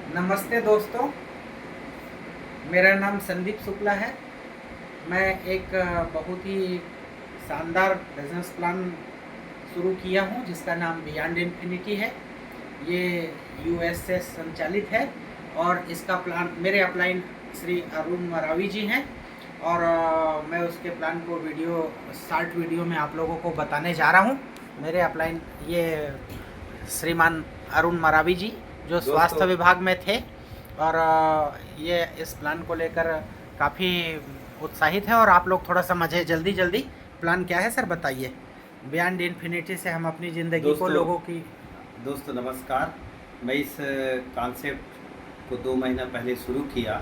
नमस्ते दोस्तों, मेरा नाम संदीप शुक्ला है। मैं एक बहुत ही शानदार बिजनेस प्लान शुरू किया हूँ जिसका नाम बियॉन्ड इन्फिनिटी है। ये यूएस से संचालित है और इसका प्लान मेरे अपलाइन श्री अरुण मरावी जी हैं और मैं उसके प्लान को शॉर्ट वीडियो में आप लोगों को बताने जा रहा हूँ। मेरे अपलाइन ये श्रीमान अरुण मरावी जी जो स्वास्थ्य विभाग में थे और ये इस प्लान को लेकर काफ़ी उत्साहित है और आप लोग थोड़ा सा मुझे जल्दी प्लान क्या है सर बताइए। बियॉन्ड इन्फिनिटी से हम अपनी ज़िंदगी को लोगों की दोस्तों नमस्कार। मैं इस कॉन्सेप्ट को 2 महीना पहले शुरू किया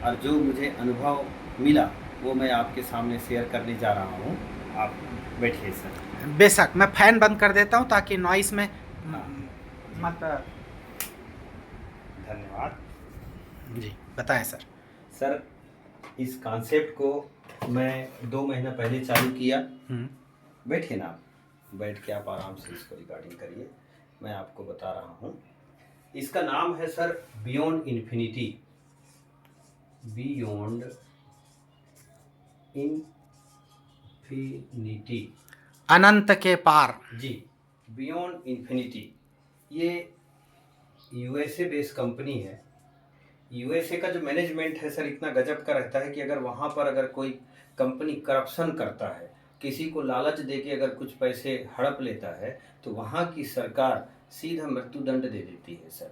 और जो मुझे अनुभव मिला वो मैं आपके सामने शेयर करने जा रहा हूँ। आप बैठिए सर। बेशक, मैं फ़ैन बंद कर देता हूँ ताकि नॉइस में मत। धन्यवाद जी बताएं सर। सर, इस कॉन्सेप्ट को मैं 2 महीना पहले चालू किया। बैठिए ना, आप बैठ के आप आराम से इसको रिकॉर्डिंग करिए। मैं आपको बता रहा हूँ। इसका नाम है sir beyond infinity. Beyond infinity, अनंत के पार। जी, बियॉन्ड इन्फिनिटी। ये यूएसए बेस्ड कंपनी है। यूएसए का जो मैनेजमेंट है सर इतना गजब का रहता है कि अगर कोई कंपनी करप्शन करता है, किसी को लालच देके अगर कुछ पैसे हड़प लेता है तो वहाँ की सरकार सीधा मृत्युदंड दे देती है सर।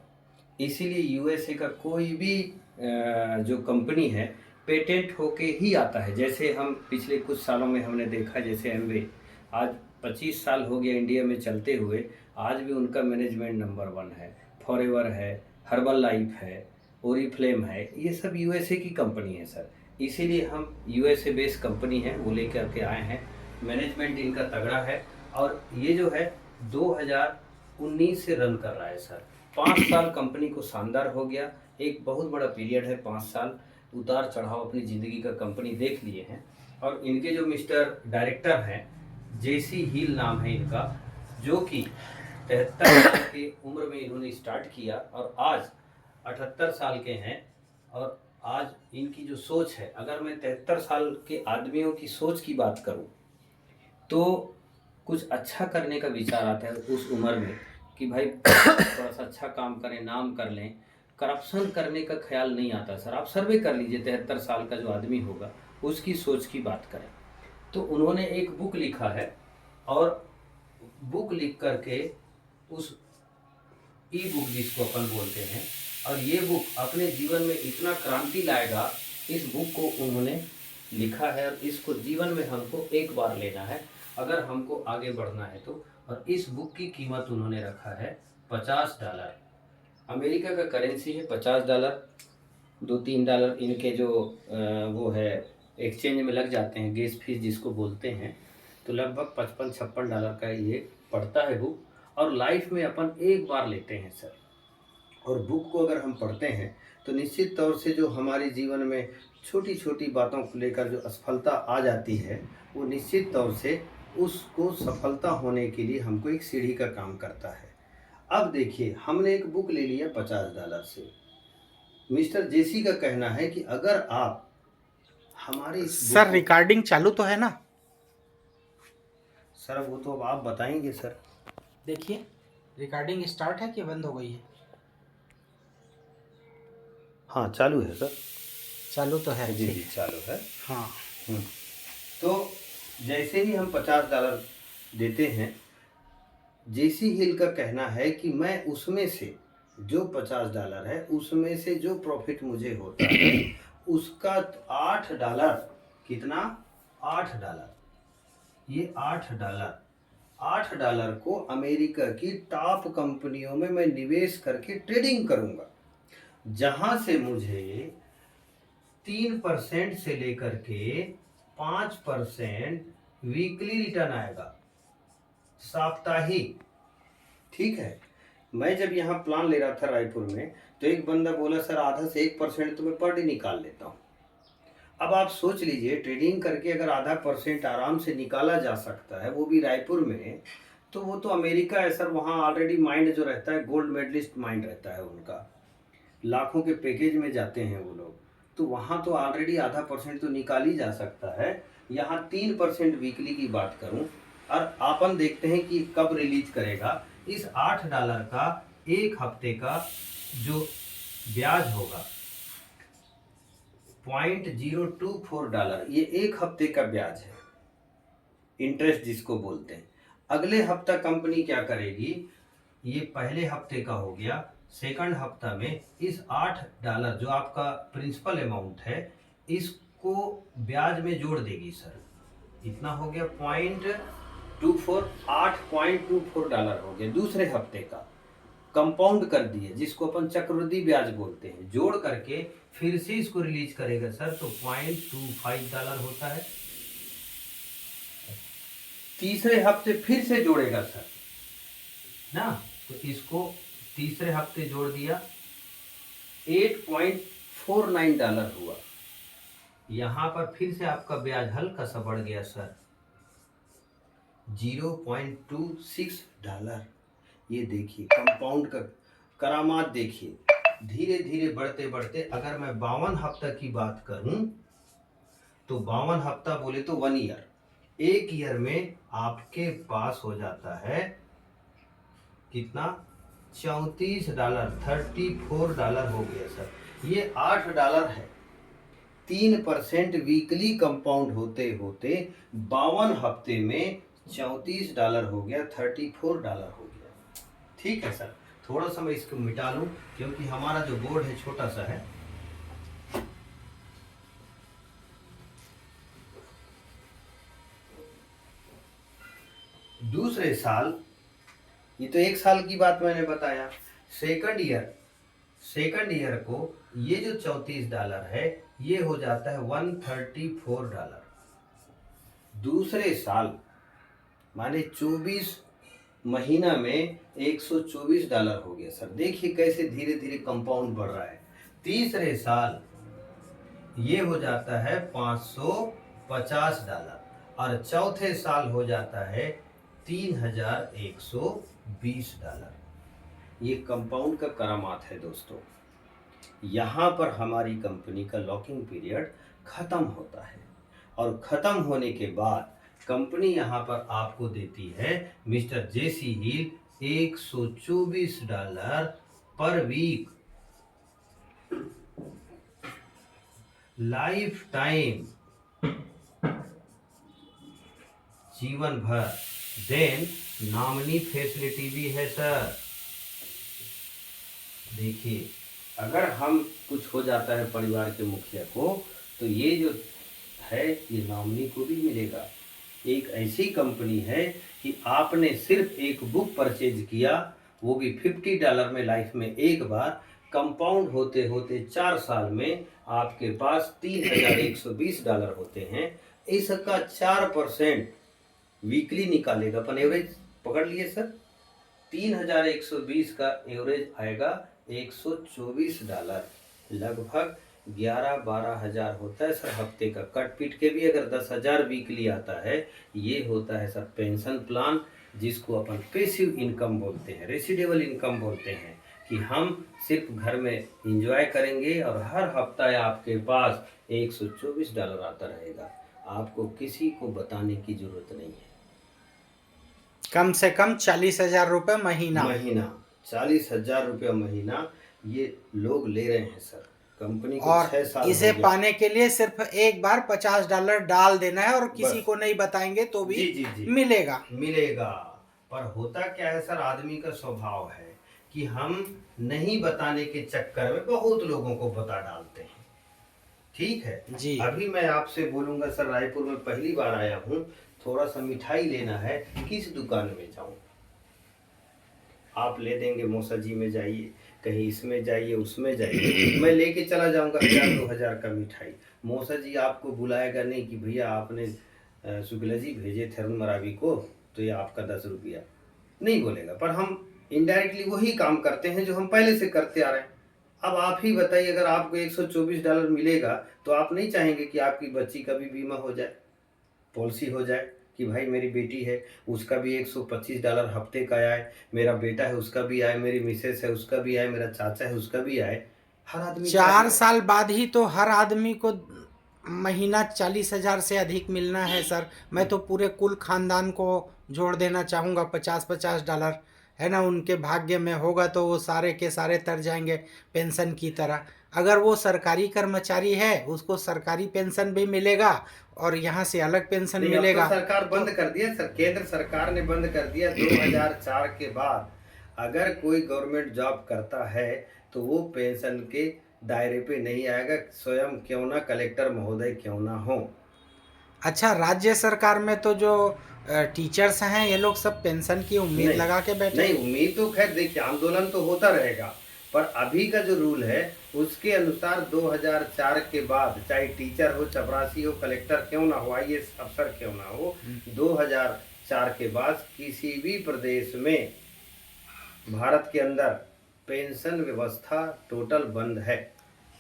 इसीलिए यूएसए का कोई भी जो कंपनी है पेटेंट होके ही आता है। जैसे हम पिछले कुछ सालों में हमने देखा, जैसे एमवे आज 25 साल हो गया इंडिया में चलते हुए, आज भी उनका मैनेजमेंट नंबर 1 है। फॉरएवर है, हर्बल लाइफ है, ओरिफ्लेम है, ये सब यूएसए की कंपनी है सर। इसीलिए हम यूएसए बेस्ड कंपनी है वो लेकर के आए हैं। मैनेजमेंट इनका तगड़ा है और ये जो है 2019 से रन कर रहा है सर। 5 साल कंपनी को शानदार हो गया। एक बहुत बड़ा पीरियड है 5 साल। उतार चढ़ाव अपनी ज़िंदगी का कंपनी देख लिए हैं। और इनके जो मिस्टर डायरेक्टर हैं, जेसी हिल नाम है इनका, जो कि 73 साल की उम्र में इन्होंने स्टार्ट किया और आज 78 साल के हैं। और आज इनकी जो सोच है, अगर मैं 73 साल के आदमियों की सोच की बात करूं तो कुछ अच्छा करने का विचार आता है उस उम्र में कि भाई थोड़ा सा अच्छा काम करें, नाम कर लें। करप्शन करने का ख्याल नहीं आता सर। आप सर्वे कर लीजिए, 73 साल का जो आदमी होगा उसकी सोच की बात करें तो उन्होंने एक बुक लिखा है और बुक लिख करके उस ई बुक जिसको अपन बोलते हैं, और ये बुक अपने जीवन में इतना क्रांति लाएगा। इस बुक को उन्होंने लिखा है और इसको जीवन में हमको एक बार लेना है अगर हमको आगे बढ़ना है तो। और इस बुक की कीमत उन्होंने रखा है $50। अमेरिका का करेंसी है $50। 2-3 डॉलर इनके जो वो है एक्सचेंज में लग जाते हैं, गैस फीस जिसको बोलते हैं, तो लगभग $55-56 का ये पड़ता है बुक। और लाइफ में अपन एक बार लेते हैं सर। और बुक को अगर हम पढ़ते हैं तो निश्चित तौर से जो हमारे जीवन में छोटी छोटी बातों को लेकर जो असफलता आ जाती है, वो निश्चित तौर से उसको सफलता होने के लिए हमको एक सीढ़ी का काम करता है। अब देखिए, हमने एक बुक ले लिया $50 से। मिस्टर जेसी का कहना है कि अगर आप हमारे इस सर रिकॉर्डिंग चालू तो है ना? सर वो तो अब आप बताएंगे सर। देखिए, रिकॉर्डिंग स्टार्ट है कि बंद हो गई है? हाँ, चालू है सर। चालू तो है। जी जी, चालू है। हाँ। तो जैसे ही हम $50 देते हैं, जेसी हिल का कहना है कि मैं उसमें से जो $50 है उसमें से जो प्रॉफिट मुझे होता है उसका $8, कितना? $8। ये $8 को अमेरिका की टॉप कंपनियों में मैं निवेश करके ट्रेडिंग करूंगा, जहां से मुझे 3% से लेकर के 5% वीकली रिटर्न आएगा, साप्ताहिक। ठीक है। मैं जब यहाँ प्लान ले रहा था रायपुर में तो एक बंदा बोला सर आधा से 1% तो मैं पर डे निकाल लेता हूँ। अब आप सोच लीजिए, ट्रेडिंग करके अगर ½ % आराम से निकाला जा सकता है, वो भी रायपुर में, तो वो तो अमेरिका है सर। वहाँ ऑलरेडी माइंड जो रहता है गोल्ड मेडलिस्ट माइंड रहता है उनका। लाखों के पैकेज में जाते हैं वो लोग, तो वहाँ तो ऑलरेडी आधा परसेंट तो निकाल ही जा सकता है। यहाँ 3% वीकली की बात करूँ, और अपन देखते हैं कि कब रिलीज करेगा। इस $8 का एक हफ्ते का जो ब्याज होगा $0.024, ये एक हफ्ते का ब्याज है, इंटरेस्ट जिसको बोलते हैं। अगले हफ्ता कंपनी क्या करेगी, ये पहले हफ्ते का हो गया, सेकंड हफ्ता में इस $8 जो आपका प्रिंसिपल अमाउंट है, इसको ब्याज में जोड़ देगी सर। इतना हो गया $0.24, $8.24 हो गया दूसरे हफ्ते का, कंपाउंड कर दिए, जिसको अपन चक्रवृद्धि ब्याज बोलते हैं, जोड़ करके फिर से इसको रिलीज करेगा सर, तो $0.25 होता है। तीसरे हफ्ते फिर से जोड़ेगा सर ना, तो इसको तीसरे हफ्ते जोड़ दिया, $8.49 हुआ। यहां पर फिर से आपका ब्याज हल्का सा बढ़ गया सर, $0.26। ये देखिए कंपाउंड का करामात देखिए, धीरे धीरे बढ़ते बढ़ते, अगर मैं 52 हफ्ता की बात करूं तो 52 हफ्ता बोले तो 1 ईयर, एक ईयर में आपके पास हो जाता है कितना, $34, $34 हो गया सर। ये $8 है, 3% वीकली कंपाउंड होते होते 52 हफ्ते में $34 हो गया, $34 हो गया। ठीक है सर, थोड़ा सा मैं इसको मिटा लूं क्योंकि हमारा जो बोर्ड है छोटा सा है। दूसरे साल, ये तो एक साल की बात मैंने बताया, सेकंड ईयर को ये जो $34 है, ये हो जाता है $134। दूसरे साल माने 24 महीना में $124 हो गया सर। देखिए कैसे धीरे धीरे कंपाउंड बढ़ रहा है। तीसरे साल ये हो जाता है $550, और चौथे साल हो जाता है $3120। ये कंपाउंड का करामात है दोस्तों। यहाँ पर हमारी कंपनी का लॉकिंग पीरियड खत्म होता है, और खत्म होने के बाद कंपनी यहाँ पर आपको देती है मिस्टर जेसी हिल $124 पर वीक, लाइफ टाइम, जीवन भर। देन नॉमिनी फैसिलिटी भी है सर। देखिए अगर हम कुछ हो जाता है परिवार के मुखिया को, तो ये जो है ये नॉमिनी को भी मिलेगा। एक ऐसी कंपनी है कि आपने सिर्फ एक बुक परचेज किया, वो भी $50 में, लाइफ में एक बार, कंपाउंड होते होते 4 साल में आपके पास $3120 होते हैं। इसका 4% वीकली निकालेगा अपन, एवरेज पकड़ लिए सर, 3120 का एवरेज आएगा $124, लगभग 11-12 हज़ार होता है सर हफ्ते का। कट पीट के भी अगर 10,000 वीकली आता है, ये होता है सर पेंशन प्लान, जिसको अपन पैसिव इनकम बोलते हैं, रेसिडेबल इनकम बोलते हैं, कि हम सिर्फ घर में इंजॉय करेंगे और हर हफ्ता आपके पास $124 आता रहेगा। आपको किसी को बताने की जरूरत नहीं है। कम से कम 40,000 रुपये महीना। 40,000 रुपया महीना ये लोग ले रहे हैं सर। कंपनी को 6 और साल इसे हो गया। पाने के लिए सिर्फ एक बार $50 डाल देना है, और किसी बस। को नहीं बताएंगे तो भी जी। मिलेगा। पर होता क्या है सर, आदमी का स्वभाव है कि हम नहीं बताने के चक्कर में बहुत लोगों को बता डालते हैं। ठीक है जी। अभी मैं आपसे बोलूंगा सर, रायपुर में पहली बार आया हूँ, थोड़ा सा मिठाई लेना है, किस दुकान में जाऊं? आप ले देंगे, मौसा जी में जाइए, कहीं इसमें जाइए, उसमें जाइए, मैं लेके चला जाऊंगा 1000-2000 का मिठाई। मौसा जी आपको बुलाएगा नहीं कि भैया आपने शुक्ला जी भेजे थे अरुण मरावी को, तो ये आपका 10 रुपया नहीं बोलेगा। पर हम इनडायरेक्टली वही काम करते हैं जो हम पहले से करते आ रहे हैं। अब आप ही बताइए, अगर आपको $124 मिलेगा तो आप नहीं चाहेंगे कि आपकी बच्ची का भी बीमा हो जाए, पॉलिसी हो जाए, कि भाई मेरी बेटी है उसका भी $125 हफ्ते का आए, मेरा बेटा है उसका भी आए, मेरी मिसेस है उसका भी आए, मेरा चाचा है उसका भी आए। हर आदमी 4 साल बाद ही तो हर आदमी को महीना 40,000 से अधिक मिलना है सर। मैं तो पूरे कुल खानदान को जोड़ देना चाहूँगा, 50-50 डॉलर, है ना। उनके भाग्य में होगा तो वो सारे के सारे तर जाएंगे पेंशन की तरह। अगर वो सरकारी कर्मचारी है उसको सरकारी पेंशन भी मिलेगा और यहाँ से अलग पेंशन नहीं, अब तो मिलेगा। सरकार बंद कर दिया सर, केंद्र सरकार ने बंद कर दिया 2004 के बाद। अगर कोई गवर्नमेंट जॉब करता है तो वो पेंशन के दायरे पे नहीं आएगा, स्वयं क्यों ना कलेक्टर महोदय क्यों ना हो। अच्छा, राज्य सरकार में तो जो टीचर्स हैं ये लोग सब पेंशन की उम्मीद नहीं लगा के बैठे नहीं, हैं। उम्मीद तो खैर देखिए आंदोलन तो होता रहेगा, पर अभी का जो रूल है उसके अनुसार 2004 के बाद चाहे टीचर हो, चपरासी हो, कलेक्टर क्यों ना हो, आईएएस अफसर क्यों ना हो, 2004 के बाद किसी भी प्रदेश में भारत के अंदर पेंशन व्यवस्था टोटल बंद है।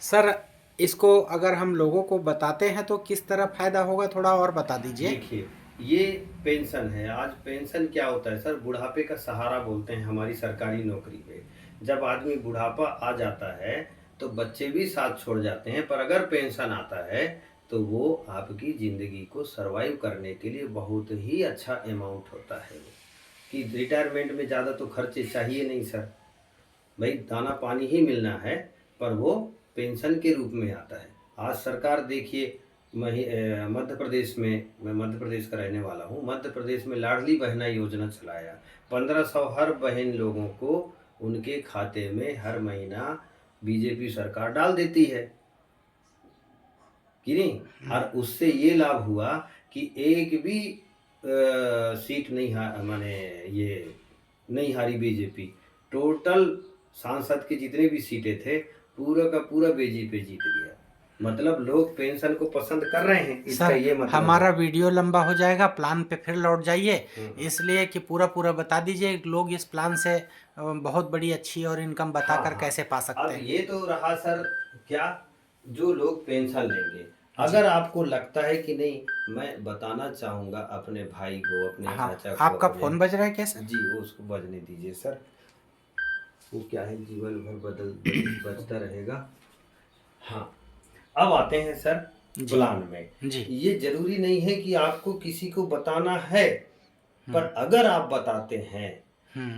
सर, इसको अगर हम लोगों को बताते हैं तो किस तरह फायदा होगा, थोड़ा और बता दीजिए। देखिए, ये पेंशन है। आज पेंशन क्या होता है सर, बुढ़ापे का सहारा बोलते हैं हमारी सरकारी नौकरी पे। जब आदमी बुढ़ापा आ जाता है तो बच्चे भी साथ छोड़ जाते हैं, पर अगर पेंशन आता है तो वो आपकी ज़िंदगी को सरवाइव करने के लिए बहुत ही अच्छा अमाउंट होता है। वो कि रिटायरमेंट में ज़्यादा तो खर्चे चाहिए नहीं सर, भाई दाना पानी ही मिलना है, पर वो पेंशन के रूप में आता है। आज सरकार देखिए, मध्य प्रदेश में, मैं मध्य प्रदेश का रहने वाला हूँ, मध्य प्रदेश में लाडली बहना योजना चलाया। 1500 हर बहन लोगों को उनके खाते में हर महीना बीजेपी सरकार डाल देती है कि नहीं। और उससे ये लाभ हुआ कि एक भी सीट नहीं माने ये नहीं हारी बीजेपी। टोटल सांसद के जितने भी सीटें थे पूरा का पूरा बीजेपी जीत गया। मतलब लोग पेंशन को पसंद कर रहे हैं, इसका सर, ये मतलब हमारा है। वीडियो लंबा हो जाएगा, प्लान पे फिर लौट जाइए। हम्म। इसलिए कि पूरा पूरा बता दीजिए, लोग इस प्लान से बहुत बड़ी अच्छी और इनकम हाँ बताकर हाँ, कैसे पा सकते अब हैं। ये तो रहा सर, क्या जो लोग पेंशन लेंगे, जी। अगर आपको लगता है कि नहीं मैं बताना चाहूँगा अपने भाई को, अपने हाँ, चाचा को, आपका अपने, फ़ोन बज रहा है क्या सर? जी वो उसको बजने दीजिए सर, वो क्या है जीवन भर बजता रहेगा। हाँ, अब आते हैं सर जी। प्लान में। जी। ये जरूरी नहीं है कि आपको किसी को बताना है, पर अगर आप बताते हैं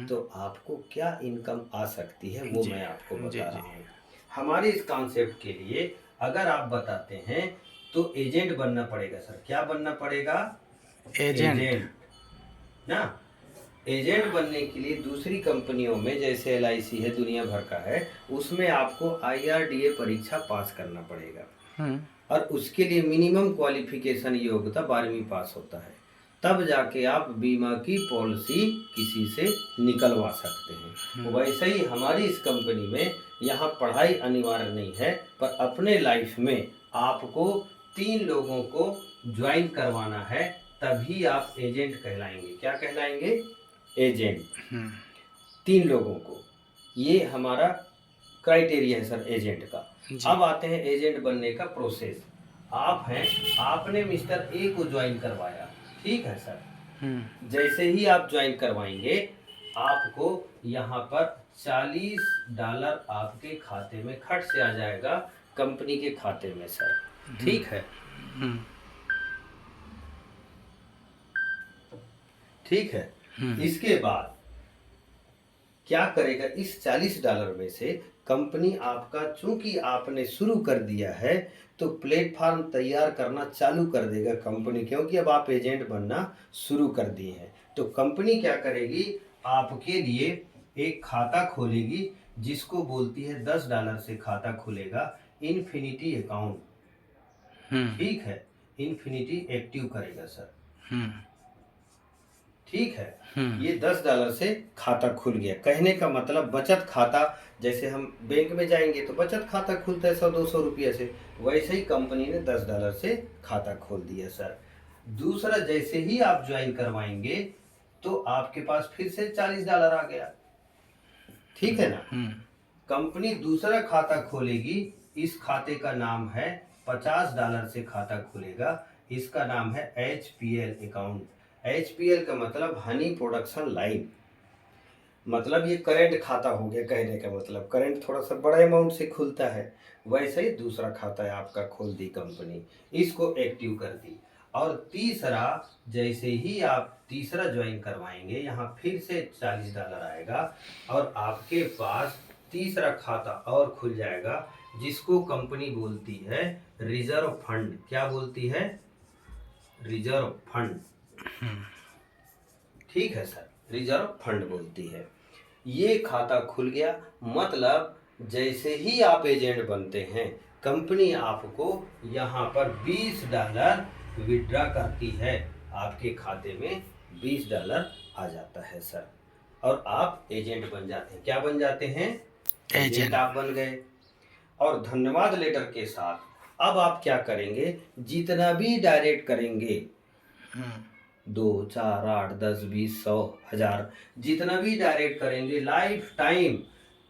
तो आपको क्या इनकम आ सकती है वो जी। मैं आपको जी। बता जी। रहा हूँ। हमारे इस कॉन्सेप्ट के लिए अगर आप बताते हैं तो एजेंट बनना पड़ेगा सर। क्या बनना पड़ेगा? एजेंट। ना। एजेंट बनने के लिए दूसरी कंपनियों में जैसे एलआईसी है, दुनिया भर का है, उसमें आपको आईआरडीए परीक्षा पास करना पड़ेगा। और उसके लिए मिनिमम क्वालिफिकेशन योग्यता 12वीं पास होता है। तब जाके आप बीमा की पॉलिसी किसी से निकलवा सकते हैं। वैसे ही हमारी इस कंपनी में यहाँ पढ़ाई अनिवार्य नहीं है, पर अपने लाइफ में आपको 3 लोगों को ज्वाइन करवाना है, तभी आप एजेंट कहलाएंगे। क्या कहलाएंगे? एजेंट। 3 लोगों को, ये हमारा क्राइटेरिया है सर एजेंट का। अब आते हैं एजेंट बनने का प्रोसेस। आप हैं, आपने मिस्टर ए को ज्वाइन करवाया, ठीक है सर। जैसे ही आप ज्वाइन करवाएंगे आपको यहाँ पर $40 आपके खाते में खट से आ जाएगा, कंपनी के खाते में सर, ठीक है। ठीक है। इसके बाद क्या करेगा, इस $40 में से कंपनी आपका, चूंकि आपने शुरू कर दिया है तो प्लेटफॉर्म तैयार करना चालू कर देगा कंपनी, क्योंकि अब आप एजेंट बनना शुरू कर दिए हैं। तो कंपनी क्या करेगी, आपके लिए एक खाता खोलेगी, जिसको बोलती है $10 से खाता खुलेगा, इन्फिनिटी अकाउंट, ठीक है। इन्फिनिटी एक्टिव करेगा सर, ठीक है। ये $10 से खाता खुल गया। कहने का मतलब बचत खाता, जैसे हम बैंक में जाएंगे तो बचत खाता खुलता है 100-200 रुपये से, वैसे ही कंपनी ने $10 से खाता खोल दिया सर। दूसरा, जैसे ही आप ज्वाइन करवाएंगे तो आपके पास फिर से $40 आ गया, ठीक है ना। कंपनी दूसरा खाता खोलेगी, इस खाते का नाम है, $50 से खाता खुलेगा, इसका नाम है HPL अकाउंट। HPL का मतलब हनी प्रोडक्शन लाइन। मतलब ये करेंट खाता हो गया, कहने का मतलब करेंट थोड़ा सा बड़ा अमाउंट से खुलता है, वैसे ही दूसरा खाता है आपका खोल दी कंपनी, इसको एक्टिव कर दी। और तीसरा, जैसे ही आप तीसरा ज्वाइन करवाएंगे, यहाँ फिर से $40 आएगा और आपके पास तीसरा खाता और खुल जाएगा, जिसको कंपनी बोलती है रिजर्व फंड। क्या बोलती है? Reserve fund. ठीक है सर, रिजर्व फंड बोलती है। ये खाता खुल गया, मतलब जैसे ही आप एजेंट बनते हैं, कंपनी आपको यहाँ पर $20 विड्रा करती है, आपके खाते में $20 आ जाता है सर, और आप एजेंट बन जाते हैं। क्या बन जाते हैं? एजेंट आप बन गए। और धन्यवाद लेटर के साथ अब आप क्या करेंगे, जितना भी डायरेक्ट करेंगे, 2, 4, 8, 10, 20, 100, 1000, जितना भी डायरेक्ट करेंगे लाइफ टाइम,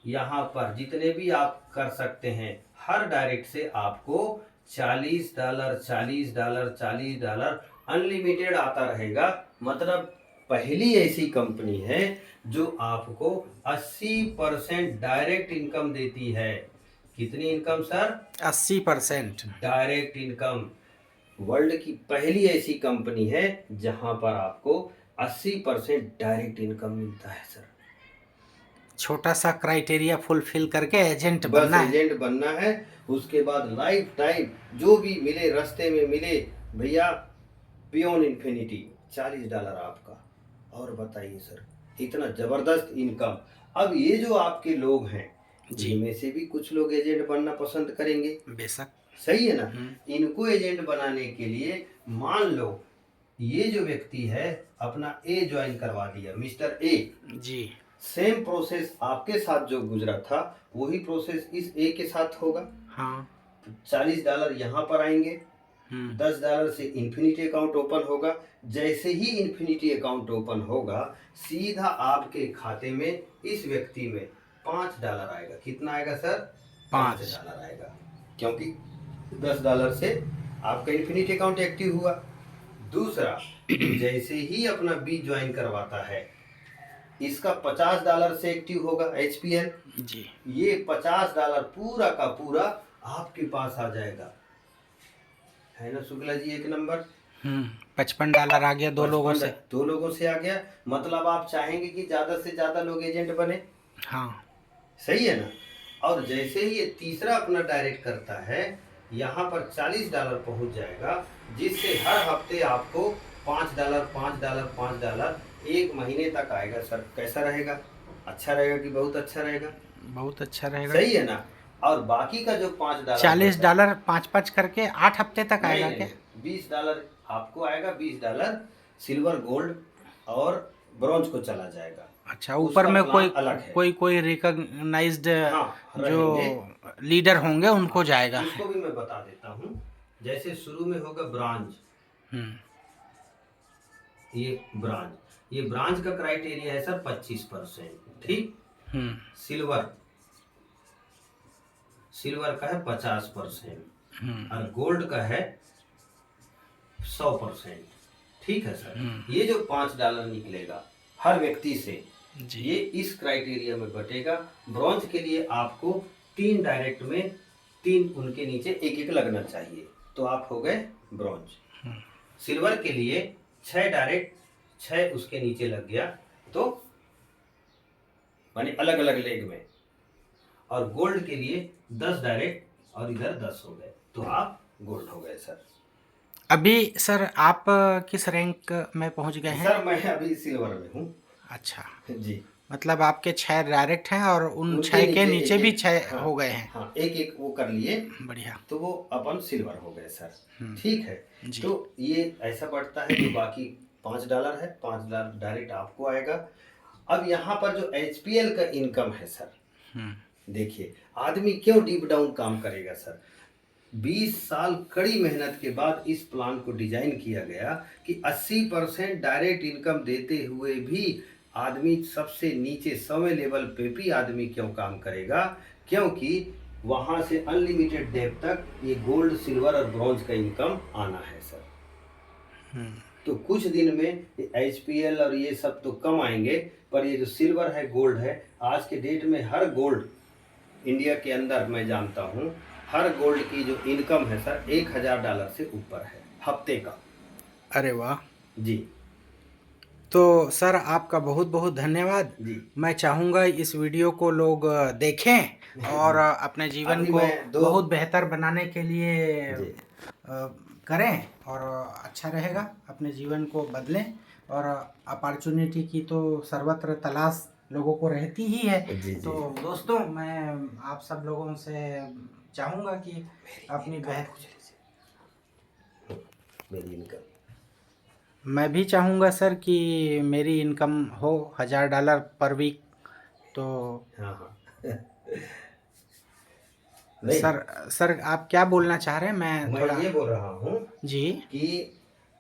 यहाँ पर जितने भी आप कर सकते हैं, हर डायरेक्ट से आपको $40, $40, $40 अनलिमिटेड आता रहेगा। मतलब पहली ऐसी कंपनी है जो आपको 80% डायरेक्ट इनकम देती है। कितनी income sir? 80% direct income. World की पहली ऐसी कंपनी है जहां पर आपको 80% डायरेक्ट इनकम मिलता है सर। छोटा सा क्राइटेरिया फुलफिल करके एजेंट बस बनना है। एजेंट बनना है, उसके बाद लाइफ टाइम जो भी मिले, रास्ते में मिले भैया, बियॉन्ड इन्फिनिटी $40 आपका। और बताइए सर, इतना जबरदस्त इनकम। अब ये जो आपके लोग हैं, जिनमें से भी कुछ लोग एजेंट बनना पसंद करेंगे, बेशक, सही है ना। इनको एजेंट बनाने के लिए मान लो ये जो व्यक्ति है अपना ए ज्वाइन करवा दिया, mister A ji, same process आपके साथ जो गुजरा था वही प्रोसेस इस ए के साथ होगा। हाँ, $40 यहाँ पर आएंगे, $10 से इन्फिनिटी अकाउंट ओपन होगा। जैसे ही इन्फिनिटी अकाउंट ओपन होगा, सीधा आपके खाते में इस व्यक्ति में $5 आएगा। कितना आएगा सर? $5 आएगा, क्योंकि $10 से आपका इन्फिनिटी अकाउंट एक्टिव हुआ। दूसरा, जैसे ही अपना बी ज्वाइन करवाता है, इसका $50 से एक्टिव होगा HPL जी, ये $50 पूरा का पूरा आपके पास आ जाएगा, है ना शुक्ला जी? एक नंबर। $55 आ गया, 2 लोगों से। 2 लोगों से आ गया, मतलब आप चाहेंगे कि ज्यादा से ज्यादा लोग एजेंट बने। हाँ, सही है ना। और जैसे ही ये तीसरा अपना डायरेक्ट करता है, यहाँ पर $40 पहुंच जाएगा, जिससे हर हफ्ते आपको $5, $5, $5 एक महीने तक आएगा सर। कैसा रहेगा? अच्छा रहेगा कि बहुत अच्छा रहेगा? बहुत अच्छा रहेगा। सही है ना। और बाकी का जो $5 $40 5-5 करके 8 हफ्ते तक आएगा क्या? $20 आपको आएगा, $20 सिल्वर, गोल्ड और ब्रॉन्ज को चला जाएगा। अच्छा, ऊपर में कोई रिकॉग्नाइज्ड जो लीडर होंगे उनको जाएगा। इसको भी मैं बता देता हूँ। जैसे शुरू में होगा ब्रांज, ये ब्रांज का क्राइटेरिया है सर 25%, ठीक। सिल्वर का है 50% और गोल्ड का है 100%, ठीक है सर। ये जो $5 निकलेगा हर व्यक्ति से, ये इस क्राइटेरिया में बटेगा। ब्रॉन्ज के लिए आपको 3 डायरेक्ट में 3 उनके नीचे एक एक लगना चाहिए, तो आप हो गए ब्रॉन्ज। सिल्वर के लिए 6 डायरेक्ट 6 उसके नीचे लग गया, तो माने अलग अलग लेग में। और गोल्ड के लिए 10 डायरेक्ट और इधर 10 हो गए, तो आप गोल्ड हो गए सर। अभी सर आप किस रैंक में पहुंच गए हैं? सर मैं अभी सिल्वर में हूँ। अच्छा जी, मतलब आपके 6 डायरेक्ट हैं और उन 6 के नीचे भी 6 हो गए हैं। हाँ, एक एक वो कर लिए, बढ़िया, तो वो अपन सिल्वर हो गए सर। ठीक है, तो ये ऐसा बढ़ता है। जो बाकी $5 है, $5 डायरेक्ट आपको आएगा। अब यहाँ पर जो HPL का इनकम है सर, देखिए आदमी क्यों डीप डाउन काम करेगा सर। 20 साल कड़ी मेहनत के बाद इस प्लान को डिजाइन किया गया कि 80% डायरेक्ट इनकम देते हुए भी आदमी सबसे नीचे 100वें लेवल पे भी आदमी क्यों काम करेगा, क्योंकि वहां से अनलिमिटेड डेप्थ तक ये गोल्ड, सिल्वर और ब्रॉन्ज का इनकम आना है सर। तो कुछ दिन में HPL और ये सब तो कम आएंगे, पर ये जो सिल्वर है, गोल्ड है, आज के डेट में हर गोल्ड इंडिया के अंदर मैं जानता हूँ हर गोल्ड की जो इनकम है सर $1000 से ऊपर है हफ्ते का। अरे वाह। जी तो सर आपका बहुत बहुत धन्यवाद। जी। मैं चाहूँगा इस वीडियो को लोग देखें और अपने जीवन अभी को मैं बहुत बेहतर बनाने के लिए जी करें और अच्छा रहेगा, अपने जीवन को बदलें। और अपॉर्चुनिटी की तो सर्वत्र तलाश लोगों को रहती ही है। जी जी। तो दोस्तों मैं आप सब लोगों से चाहूँगा कि अपनी मेरी इनकम मैं भी चाहूँगा सर कि मेरी इनकम हो $1000 पर वीक। तो हाँ हाँ नहीं, सर आप क्या बोलना चाह रहे हैं? मैं मैं थोड़ा ये बोल रहा हूँ जी कि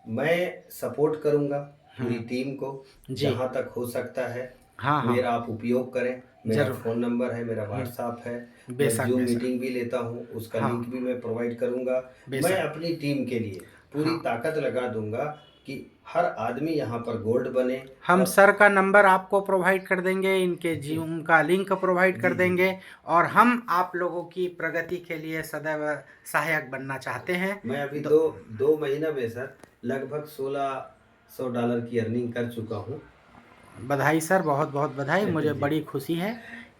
मैं सपोर्ट करूंगा पूरी टीम को जी जहां तक हो सकता है। हाँ हाँ मेरा आप उपयोग करें, मेरा जरूर फ़ोन नंबर है, मेरा व्हाट्सएप है, मैं बेशक जूम बेशक मीटिंग भी लेता हूँ, उसका हाँ लिंक भी मैं प्रोवाइड करूँगा। मैं बेशक अपनी टीम के लिए पूरी हाँ ताकत लगा दूंगा कि हर आदमी यहाँ पर गोल्ड बने। हम और सर का नंबर आपको प्रोवाइड कर देंगे, इनके जीवन का लिंक प्रोवाइड कर जी जी देंगे और हम आप लोगों की प्रगति के लिए सदैव सहायक बनना चाहते हैं। मैं अभी दो महीना में सर लगभग $1600 की अर्निंग कर चुका हूँ। बधाई सर, बहुत बहुत बधाई। मुझे जी बड़ी खुशी है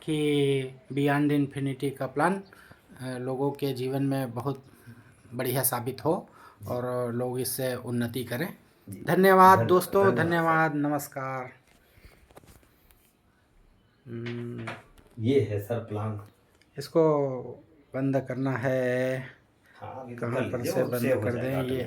कि बियॉन्ड इन्फिनिटी का प्लान लोगों के जीवन में बहुत बढ़िया साबित हो और लोग इससे उन्नति करें। जी। धन्यवाद दोस्तों, धन्यवाद सर। धन्यवाद, नमस्कार। ये है सर प्लान। इसको बंद करना है, हाँ अभी तो कहाँ कर पर लीजिए, से वो बंद सेव हो कर दें जाएगा ये?